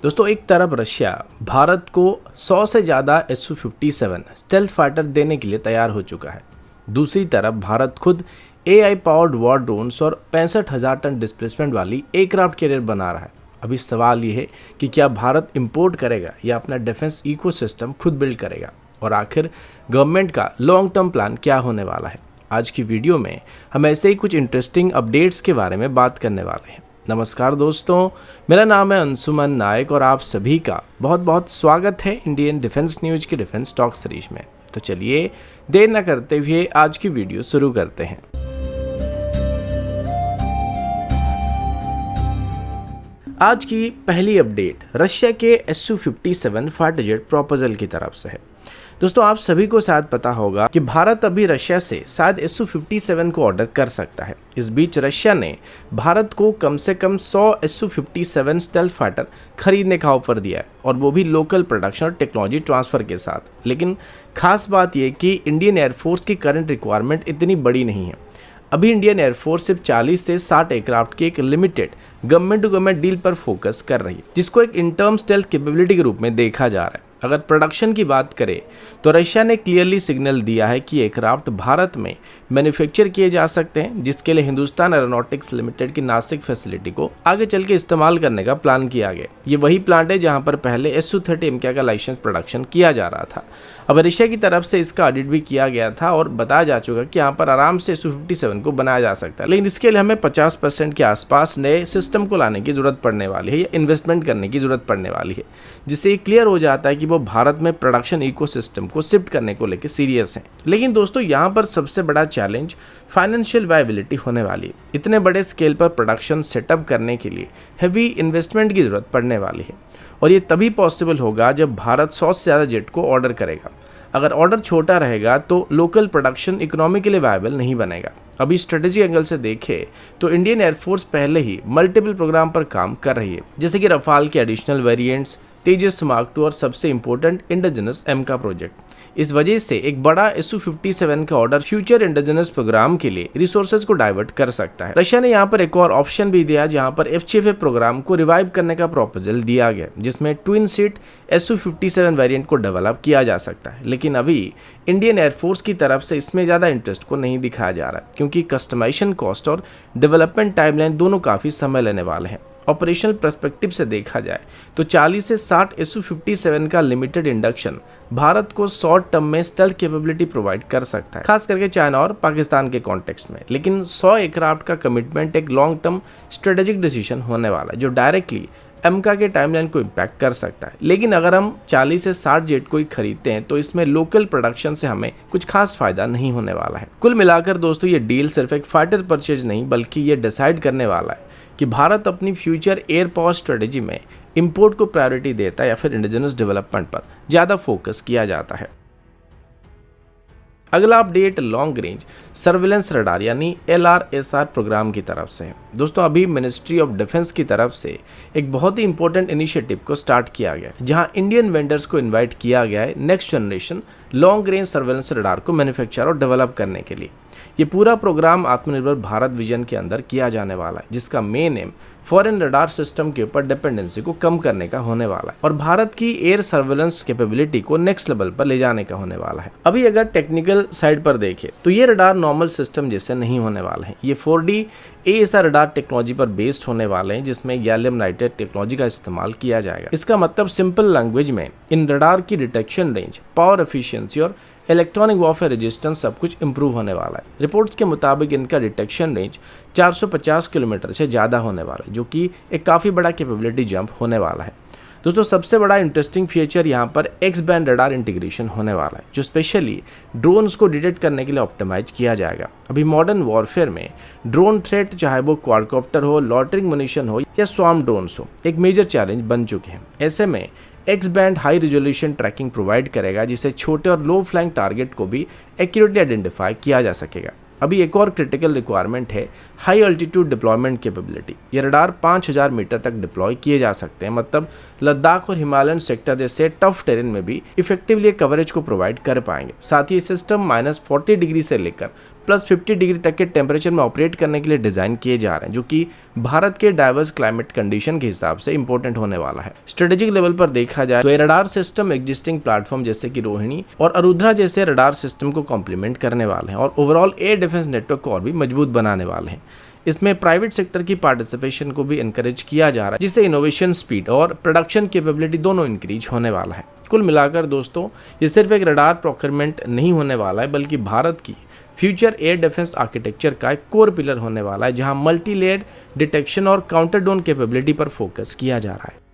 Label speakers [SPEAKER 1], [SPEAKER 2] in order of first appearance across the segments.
[SPEAKER 1] दोस्तों, एक तरफ रशिया भारत को 100 से ज़्यादा Su-57 स्टेल्थ फाइटर देने के लिए तैयार हो चुका है। दूसरी तरफ भारत खुद AI पावर्ड वॉर ड्रोन्स और 65,000 टन डिस्प्लेसमेंट वाली एयरक्राफ्ट कैरियर बना रहा है। अभी सवाल ये है कि क्या भारत इंपोर्ट करेगा या अपना डिफेंस इकोसिस्टम खुद बिल्ड करेगा, और आखिर गवर्नमेंट का लॉन्ग टर्म प्लान क्या होने वाला है। आज की वीडियो में हम ऐसे ही कुछ इंटरेस्टिंग अपडेट्स के बारे में बात करने वाले हैं। नमस्कार दोस्तों, मेरा नाम है अंशुमन नायक और आप सभी का बहुत बहुत स्वागत है इंडियन डिफेंस न्यूज के डिफेंस टॉक सीरीज में। तो चलिए देर न करते हुए आज की वीडियो शुरू करते हैं। आज की पहली अपडेट रशिया के Su-57 फाइटर जेट प्रपोजल की तरफ से है। दोस्तों, आप सभी को शायद पता होगा कि भारत अभी रशिया से शायद Su-57 को ऑर्डर कर सकता है। इस बीच रशिया ने भारत को कम से कम 100 Su-57 स्टेल्थ फाइटर खरीदने का ऑफर दिया है, और वो भी लोकल प्रोडक्शन और टेक्नोलॉजी ट्रांसफर के साथ। लेकिन खास बात यह कि इंडियन एयरफोर्स की करंट रिक्वायरमेंट इतनी बड़ी नहीं है। अभी इंडियन एयरफोर्स सिर्फ 40 से 60 एयरक्राफ्ट की एक limited government to government deal पर फोकस कर रही है, जिसको एक इंटर्म स्टेल्थ कैपेबिलिटी के रूप में देखा जा रहा है। अगर प्रोडक्शन की बात करें तो रशिया ने क्लियरली सिग्नल दिया है कि एयरक्राफ्ट भारत में मैन्युफैक्चर किए जा सकते हैं, जिसके लिए हिंदुस्तान एरोनॉटिक्स लिमिटेड की नासिक फैसिलिटी को आगे चल के इस्तेमाल करने का प्लान किया गया। ये वही प्लांट है जहां पर पहले Su-30 MK का लाइसेंस प्रोडक्शन किया जा रहा था। अब रशिया की तरफ से इसका ऑडिट भी किया गया था और बताया जा चुका कि यहाँ पर आराम से Su-57 को बनाया जा सकता है, लेकिन इसके लिए हमें 50% के आसपास नए सिस्टम को लाने की जरूरत पड़ने वाली है या इन्वेस्टमेंट करने की जरूरत पड़ने वाली है, जिससे ये क्लियर हो जाता है कि वो भारत में प्रोडक्शन इकोसिस्टम को शिफ्ट करने को लेकर सीरियस है। लेकिन दोस्तों, यहाँ पर सबसे बड़ा चैलेंज फाइनेंशियल वायबिलिटी होने वाली है। इतने बड़े स्केल पर प्रोडक्शन सेटअप करने के लिए हैवी इन्वेस्टमेंट की जरूरत पड़ने वाली है, और ये तभी पॉसिबल होगा जब भारत 100 से ज़्यादा जेट को ऑर्डर करेगा। अगर ऑर्डर छोटा रहेगा तो लोकल प्रोडक्शन इकोनॉमिकली वायबल नहीं बनेगा। अभी स्ट्रेटेजी एंगल से देखें तो इंडियन एयरफोर्स पहले ही मल्टीपल प्रोग्राम पर काम कर रही है, जैसे कि रफाल के एडिशनल वेरिएंट्स, तेजस मार्क 2 और सबसे इंपॉर्टेंट इंडिजिनस MK प्रोजेक्ट। इस वजह से एक बड़ा Su-57 का ऑर्डर फ्यूचर इंडिजिनस प्रोग्राम के लिए रिसोर्सेज को डाइवर्ट कर सकता है। रशिया ने यहाँ पर एक और ऑप्शन भी दिया, जहाँ पर FCFA प्रोग्राम को रिवाइव करने का प्रपोजल दिया गया, जिसमें ट्विन सीट Su-57 वेरिएंट को डेवलप किया जा सकता है। लेकिन अभी इंडियन एयरफोर्स की तरफ से इसमें ज़्यादा इंटरेस्ट को नहीं दिखाया जा रहा है, क्योंकि कस्टमाइजेशन कॉस्ट और डेवलपमेंट टाइमलाइन दोनों काफ़ी समय लेने वाले हैं। ऑपरेशनल पर्सपेक्टिव से देखा जाए तो 40 से 60 Su-57 का लिमिटेड इंडक्शन भारत को शॉर्ट टर्म में स्टेल्थ कैपेबिलिटी प्रोवाइड कर सकता है, खास करके चाइना और पाकिस्तान के कॉन्टेक्स्ट में। लेकिन 100 एयरक्राफ्ट का कमिटमेंट एक लॉन्ग टर्म स्ट्रेटेजिक डिसीजन होने वाला है, जो डायरेक्टली MK के टाइमलाइन को इम्पैक्ट कर सकता है। लेकिन अगर हम 40 से 60 जेट को ही खरीदते हैं तो इसमें लोकल प्रोडक्शन से हमें कुछ खास फायदा नहीं होने वाला है। कुल मिलाकर दोस्तों, ये डील सिर्फ एक फाइटर परचेज नहीं, बल्कि ये डिसाइड करने वाला है कि भारत अपनी फ्यूचर एयर पावर स्ट्रेटेजी में इंपोर्ट को प्रायोरिटी देता है या फिर इंडिजिनस डेवलपमेंट पर ज़्यादा फोकस किया जाता है। अगला update long range surveillance radar यानी LRSR प्रोग्राम की तरफ से है। दोस्तों, अभी मिनिस्ट्री ऑफ डिफेंस की तरफ से एक बहुत ही इंपॉर्टेंट इनिशिएटिव को स्टार्ट किया गया है, जहां इंडियन वेंडर्स को इनवाइट किया गया है next generation long range surveillance radar को मैन्युफैक्चर और डेवलप करने के लिए। ये पूरा प्रोग्राम आत्मनिर्भर भारत विजन के अंदर किया जाने वाला है, जिसका main M foreign radar system के ऊपर डिपेंडेंसी को कम करने का होने वाला है और भारत की एयर सर्विलेंस कैपेबिलिटी को नेक्स्ट लेवल पर ले जाने का होने वाला है। अभी अगर टेक्निकल साइड पर देखें तो ये रडार नॉर्मल सिस्टम जैसे नहीं होने वाले हैं। ये 4D AESA रडार टेक्नोलॉजी पर बेस्ड होने वाले हैं, जिसमें गैलियम नाइट्रेट टेक्नोलॉजी का इस्तेमाल किया जाएगा। इसका मतलब सिंपल लैंग्वेज में इन रडार की डिटेक्शन रेंज, पावर एफिशिएंसी और इलेक्ट्रॉनिक वॉरफेयर रेजिस्टेंस सब कुछ इंप्रूव होने वाला है। रिपोर्ट्स के मुताबिक इनका डिटेक्शन रेंज 450 किलोमीटर से ज़्यादा होने वाला है, जो कि एक काफ़ी बड़ा कैपेबिलिटी जंप होने वाला है। दोस्तों, सबसे बड़ा इंटरेस्टिंग फीचर यहाँ पर एक्स बैंड रडार इंटीग्रेशन होने वाला है, जो स्पेशली ड्रोन्स को डिटेक्ट करने के लिए ऑप्टिमाइज किया जाएगा। अभी मॉडर्न वॉरफेयर में ड्रोन थ्रेट, चाहे वो क्वाडकॉप्टर हो, लॉटरिंग मुनिशन हो या स्वार्म ड्रोन्स हो, एक मेजर चैलेंज बन चुके हैं। ऐसे में X band high resolution tracking provide करेगा, जिससे छोटे और लो फ्लाइंग टारगेट को भी एक्यूरेटली आइडेंटिफाई किया जा सकेगा। अभी एक और क्रिटिकल रिक्वायरमेंट है हाई अल्टीट्यूड डिप्लॉयमेंट कैपेबिलिटी। ये रडार 5000 मीटर तक डिप्लॉय किए जा सकते हैं, मतलब लद्दाख और हिमालयन सेक्टर जैसे टफ टेरेन में भी इफेक्टिवली कवरेज को प्रोवाइड कर पाएंगे। साथ ही सिस्टम -40 डिग्री से लेकर +50 डिग्री तक के टेम्परेचर में ऑपरेट करने के लिए डिजाइन किए जा रहे हैं, जो कि भारत के डाइवर्स क्लाइमेट कंडीशन के हिसाब से इंपॉर्टेंट होने वाला है। स्ट्रेटेजिक लेवल पर देखा जाए तो रडार सिस्टम एग्जिस्टिंग प्लेटफॉर्म जैसे कि रोहिणी और अरुद्रा जैसे रडार सिस्टम को कॉम्प्लीमेंट करने वाले हैं और ओवरऑल एयर डिफेंस नेटवर्क को और भी मजबूत बनाने वाले हैं। इसमें प्राइवेट सेक्टर की पार्टिसिपेशन को भी एनकरेज किया जा रहा है, जिससे इनोवेशन स्पीड और प्रोडक्शन कैपेबिलिटी दोनों इंक्रीज होने वाला है। कुल मिलाकर दोस्तों, ये सिर्फ एक रडार प्रोक्योरमेंट नहीं होने वाला है, बल्कि भारत की फ्यूचर एयर डिफेंस आर्किटेक्चर का एक कोर पिलर होने वाला है, जहां मल्टी लेयर डिटेक्शन और काउंटर ड्रोन कैपेबिलिटी पर फोकस किया जा रहा है।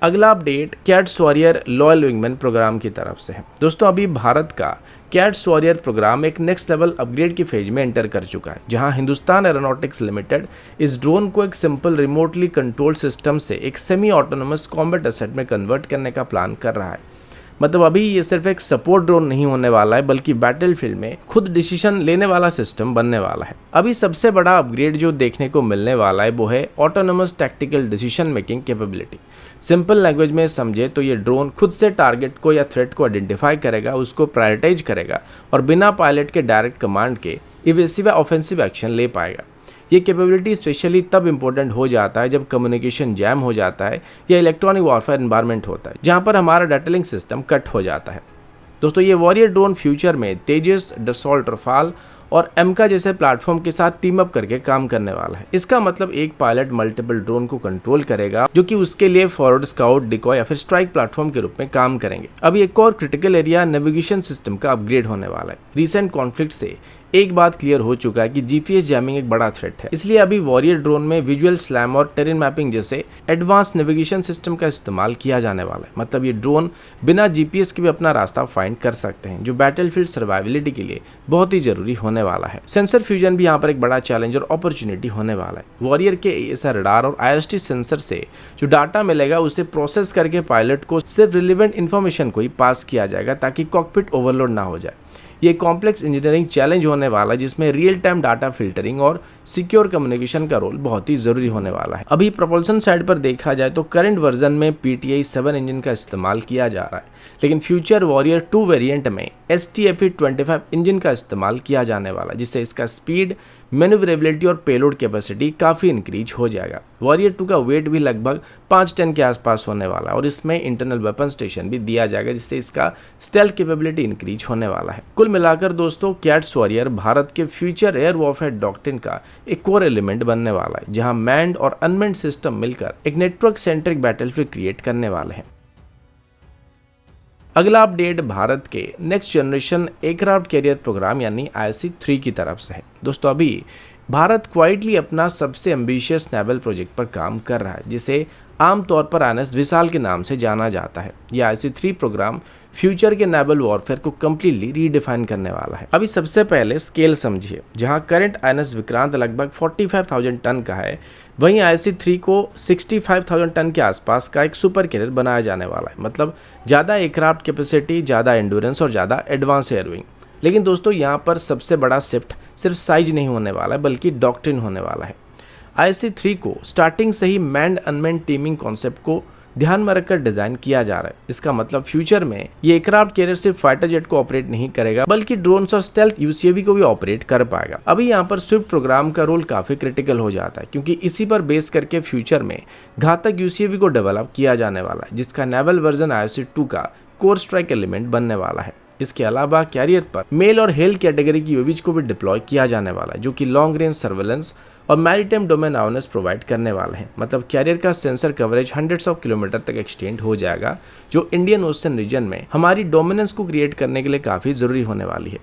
[SPEAKER 1] अगला update CATS warrior loyal wingman program की तरफ से है। दोस्तों, अभी भारत का कैट्स वॉरियर प्रोग्राम एक नेक्स्ट लेवल अपग्रेड की फेज में एंटर कर चुका है, जहां हिंदुस्तान एरोनॉटिक्स लिमिटेड इस ड्रोन को एक सिंपल रिमोटली कंट्रोल सिस्टम से एक सेमी ऑटोनोमस कॉम्बैट एसेट में कन्वर्ट करने का प्लान कर रहा है। मतलब अभी ये सिर्फ एक सपोर्ट ड्रोन नहीं होने वाला है, बल्कि बैटलफील्ड में खुद डिसीजन लेने वाला सिस्टम बनने वाला है। अभी सबसे बड़ा अपग्रेड जो देखने को मिलने वाला है वो है autonomous tactical decision making capability. Simple language में समझे तो ये ड्रोन खुद से टारगेट को या थ्रेट को आइडेंटिफाई करेगा, उसको प्रायोरिटाइज करेगा और बिना पायलट के डायरेक्ट कमांड के इवेसिव या ऑफेंसिव एक्शन ले पाएगा। ये कैपेबिलिटी स्पेशली तब इंपॉर्टेंट हो जाता है जब कम्युनिकेशन जैम हो जाता है या इलेक्ट्रॉनिक वॉरफेयर एनवायरनमेंट होता है, जहां पर हमारा डाटा लिंक सिस्टम कट हो जाता है। दोस्तों, ये वॉरियर ड्रोन फ्यूचर में तेजस, डसॉल्ट, रफाल और एमका जैसे प्लेटफॉर्म के साथ टीम अप करके काम करने वाला है। इसका मतलब एक पायलट मल्टीपल ड्रोन को कंट्रोल करेगा, जो कि उसके लिए फॉरवर्ड, स्काउट, डिकॉय या फिर स्ट्राइक प्लेटफॉर्म के रूप में काम करेंगे। अभी एक और क्रिटिकल एरिया नेविगेशन सिस्टम का अपग्रेड होने वाला है। रिसेंट कॉन्फ्लिक्ट से एक बात क्लियर हो चुका है कि जीपीएस जैमिंग एक बड़ा थ्रेट है, इसलिए अभी वॉरियर ड्रोन में विजुअल स्लैम और टेरेन मैपिंग जैसे एडवांस नेविगेशन सिस्टम का इस्तेमाल किया जाने वाला है। मतलब ये ड्रोन बिना जीपीएस के भी अपना रास्ता फाइंड कर सकते हैं, जो बैटलफील्ड सर्वाइवलिटी के लिए बहुत ही जरूरी होने वाला है। सेंसर फ्यूजन भी यहाँ पर एक बड़ा चैलेंज और अपॉर्चुनिटी होने वाला है। वॉरियर के एएसआर रडार और आईआरएसटी सेंसर से जो डाटा मिलेगा उसे प्रोसेस करके पायलट को सिर्फ रिलेवेंट इन्फॉर्मेशन को ही पास किया जाएगा, ताकि कॉकपिट ओवरलोड ना हो जाए। ये कॉम्प्लेक्स इंजीनियरिंग चैलेंज होने वाला है, जिसमें रियल टाइम डाटा फिल्टरिंग और सिक्योर कम्युनिकेशन का रोल बहुत ही जरूरी होने वाला है। अभी प्रोपल्शन साइड पर देखा जाए तो करंट वर्जन में PTI 7 इंजन का इस्तेमाल किया जा रहा है, लेकिन फ्यूचर वॉरियर 2 वेरिएंट में STFE-25 इंजन का इस्तेमाल किया जाने वाला है, जिससे इसका स्पीड, मैन्यूवरेबिलिटी और पेलोड कैपेसिटी काफ़ी इंक्रीज हो जाएगा। वॉरियर 2 का वेट भी लगभग 5 टन के आसपास होने वाला है और इसमें इंटरनल वेपन स्टेशन भी दिया जाएगा, जिससे इसका स्टेल्थ कैपेबिलिटी इंक्रीज होने वाला है। कुल मिलाकर दोस्तों, कैट्स वॉरियर भारत के फ्यूचर एयर वॉरफेयर डॉक्ट्रिन का एक कोर एलिमेंट बनने वाला है, जहां मैन्ड और अनमैन्ड सिस्टम मिलकर एक नेटवर्क सेंट्रिक बैटलफील्ड क्रिएट करने वाले हैं। अगला अपडेट भारत के next generation aircraft carrier program यानी IC-3 की तरफ से है। दोस्तों, अभी भारत क्वाइटली अपना सबसे एम्बिशियस नेवल प्रोजेक्ट पर काम कर रहा है, जिसे आमतौर पर INS विशाल के नाम से जाना जाता है। यह IC-3 प्रोग्राम फ्यूचर के नेवल वॉरफेयर को कम्प्लीटली रीडिफाइन करने वाला है। अभी सबसे पहले स्केल समझिए। जहां करंट INS विक्रांत लगभग 45,000 टन का है, वहीं IC-3 को 65,000 टन के आसपास का एक सुपर कैरियर बनाया जाने वाला है। मतलब ज़्यादा एयरक्राफ्ट कैपेसिटी, ज़्यादा एंड्योरेंस और ज़्यादा एडवांस एयरविंग। लेकिन दोस्तों, यहाँ पर सबसे बड़ा शिफ्ट सिर्फ साइज नहीं होने वाला है, बल्कि डॉक्ट्रिन होने वाला है। IC-3 को स्टार्टिंग से ही मैन्ड अनमैन्ड टीमिंग कॉन्सेप्ट को ध्यान में रखकर डिजाइन किया जा रहा है। इसका मतलब फ्यूचर में ये एयरक्राफ्ट कैरियर सिर्फ फाइटर जेट को ऑपरेट नहीं करेगा, बल्कि ड्रोन्स और स्टेल्थ UCAV को भी ऑपरेट कर पाएगा। अभी यहाँ पर स्विफ्ट प्रोग्राम का रोल काफी क्रिटिकल हो जाता है, क्योंकि इसी पर बेस करके फ्यूचर में घातक UCAV को डेवलप किया जाने वाला है, जिसका नेवल वर्जन IC-2 का कोर स्ट्राइक एलिमेंट बनने वाला है। इसके अलावा कैरियर पर मेल और हेल कैटेगरी की UAVs को भी डिप्लॉय किया जाने वाला है, जो कि लॉन्ग रेंज सर्वेलेंस और मैरीटाइम डोमेन अवेयरनेस प्रोवाइड करने वाले हैं। मतलब कैरियर का sensor coverage hundreds of kilometre तक एक्सटेंड हो जाएगा, जो इंडियन ओशन रीजन में हमारी डोमिनेंस को क्रिएट करने के लिए काफ़ी ज़रूरी होने वाली है।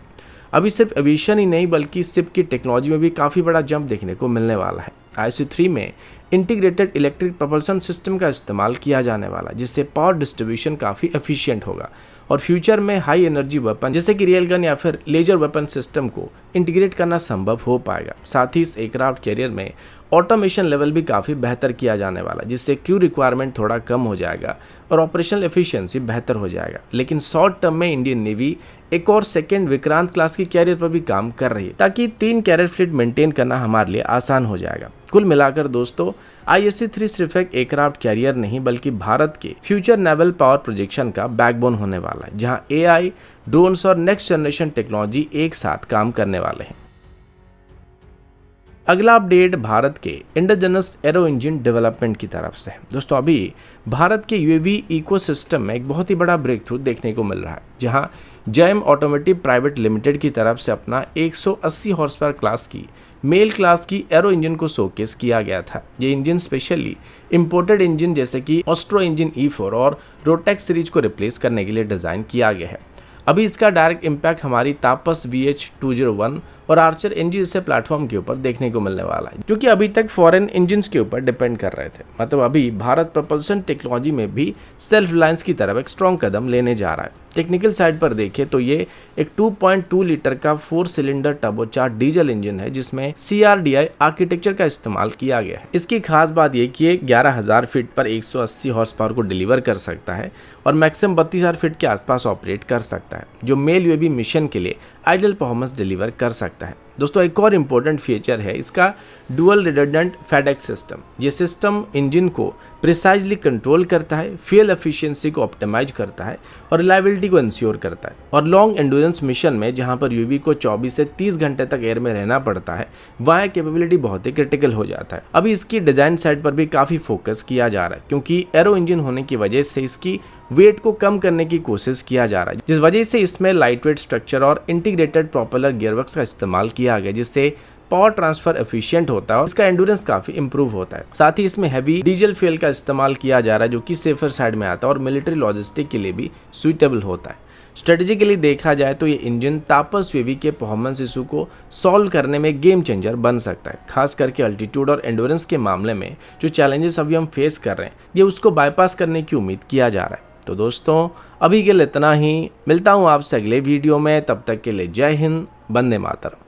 [SPEAKER 1] अभी सिर्फ एविएशन ही नहीं, बल्कि शिप की टेक्नोलॉजी में भी काफ़ी बड़ा जंप देखने को मिलने वाला है। IC-3 में इंटीग्रेटेड इलेक्ट्रिक propulsion सिस्टम का इस्तेमाल किया जाने वाला, जिससे पावर डिस्ट्रीब्यूशन काफ़ी एफिशिएंट होगा और फ्यूचर में हाई एनर्जी वेपन जैसे कि रेल गन या फिर लेजर वेपन सिस्टम को इंटीग्रेट करना संभव हो पाएगा। साथ ही इस एयरक्राफ्ट कैरियर में ऑटोमेशन लेवल भी काफ़ी बेहतर किया जाने वाला, जिससे क्रू रिक्वायरमेंट थोड़ा कम हो जाएगा और ऑपरेशनल एफिशिएंसी बेहतर हो जाएगा। लेकिन शॉर्ट टर्म में इंडियन नेवी एक और सेकेंड विक्रांत क्लास की कैरियर पर भी काम कर रही है, ताकि 3 कैरियर फ्लीट मेंटेन करना हमारे लिए आसान हो जाएगा। कुल मिलाकर दोस्तों, IC-3 सिर्फ एक एयरक्राफ्ट कैरियर नहीं, बल्कि भारत के फ्यूचर नेवल पावर प्रोजेक्शन का बैकबोन होने वाला है, जहां AI, ड्रोन्स और नेक्स्ट जनरेशन टेक्नोलॉजी एक साथ काम करने वाले हैं। अगला अपडेट भारत के इंडोजेनस एरो इंजन डेवलपमेंट की तरफ से है। दोस्तों अभी भारत के यूएवी इकोसिस्टम में एक बहुत ही बड़ा ब्रेक थ्रू देखने को मिल रहा है, जहां जैम ऑटोमोटिव प्राइवेट लिमिटेड की तरफ से अपना 180 हॉर्स पावर क्लास की मेल क्लास की एरो इंजन को शोकेस किया गया था। ये इंजन स्पेशली इंपोर्टेड इंजन जैसे कि ऑस्ट्रो इंजन E4 और रोटेक्स सीरीज को रिप्लेस करने के लिए डिज़ाइन किया गया है। अभी इसका डायरेक्ट इम्पैक्ट हमारी तापस VH201 और आर्चर एनजी जैसे प्लेटफॉर्म के ऊपर देखने को मिलने वाला है, जो कि अभी तक फॉरेन इंजन्स के ऊपर डिपेंड कर रहे थे। मतलब अभी भारत प्रपल्सन टेक्नोलॉजी में भी सेल्फ रिलायंस की तरफ एक स्ट्रॉन्ग कदम लेने जा रहा है। टेक्निकल साइड पर देखें तो ये एक 2.2 लीटर का 4 सिलेंडर टर्बोचार्ज डीजल इंजन है, जिसमें CRDI आर्किटेक्चर का इस्तेमाल किया गया है। इसकी खास बात ये कि ये 11,000 फीट पर 180 हॉर्स पावर को डिलीवर कर सकता है और मैक्सिमम 32,000 फीट के आसपास ऑपरेट कर सकता है, जो मेल यूएवी मिशन के लिए आइडियल परफॉर्मेंस डिलीवर कर सकता है। दोस्तों एक और इम्पोर्टेंट फीचर है इसका डुअल रिडंडेंट फेडेक्स सिस्टम। ये सिस्टम इंजन को प्रिसाइजली कंट्रोल करता है, फ्यूल एफिशिएंसी को ऑप्टिमाइज करता है और रिलायबिलिटी को इंश्योर करता है। और लॉन्ग एंड्योरेंस मिशन में जहां पर यूवी को 24 से 30 घंटे तक एयर में रहना पड़ता है, वहाँ कैपेबिलिटी बहुत ही क्रिटिकल हो जाता है। अभी इसकी डिजाइन साइड पर भी काफ़ी फोकस किया जा रहा है, क्योंकि एरो इंजन होने की वजह से इसकी वेट को कम करने की कोशिश किया जा रहा है, जिस वजह से इसमें लाइट वेट स्ट्रक्चर और इंटीग्रेटेड प्रोपेलर गियरवर्क्स का इस्तेमाल किया गया, जिससे पावर ट्रांसफर एफिशिएंट होता है और इसका एंड्योरेंस काफी इंप्रूव होता है। साथ ही इसमें हैवी डीजल फ्यूल का इस्तेमाल किया जा रहा है, जो कि सेफर साइड में आता है और मिलिट्री लॉजिस्टिक के लिए भी सुइटेबल होता है। स्ट्रेटेजिकली देखा जाए तो ये इंजन तापस यूवी के परफॉर्मेंस इशू को सॉल्व करने में गेम चेंजर बन सकता है। खास करके अल्टीट्यूड और एंड्योरेंस के मामले में जो चैलेंजेस अभी हम फेस कर रहे हैं, ये उसको बाईपास करने की उम्मीद किया जा रहा है। तो दोस्तों अभी के लिए इतना ही, मिलता हूँ आपसे अगले वीडियो में, तब तक के लिए जय हिंद, वंदे मातरम।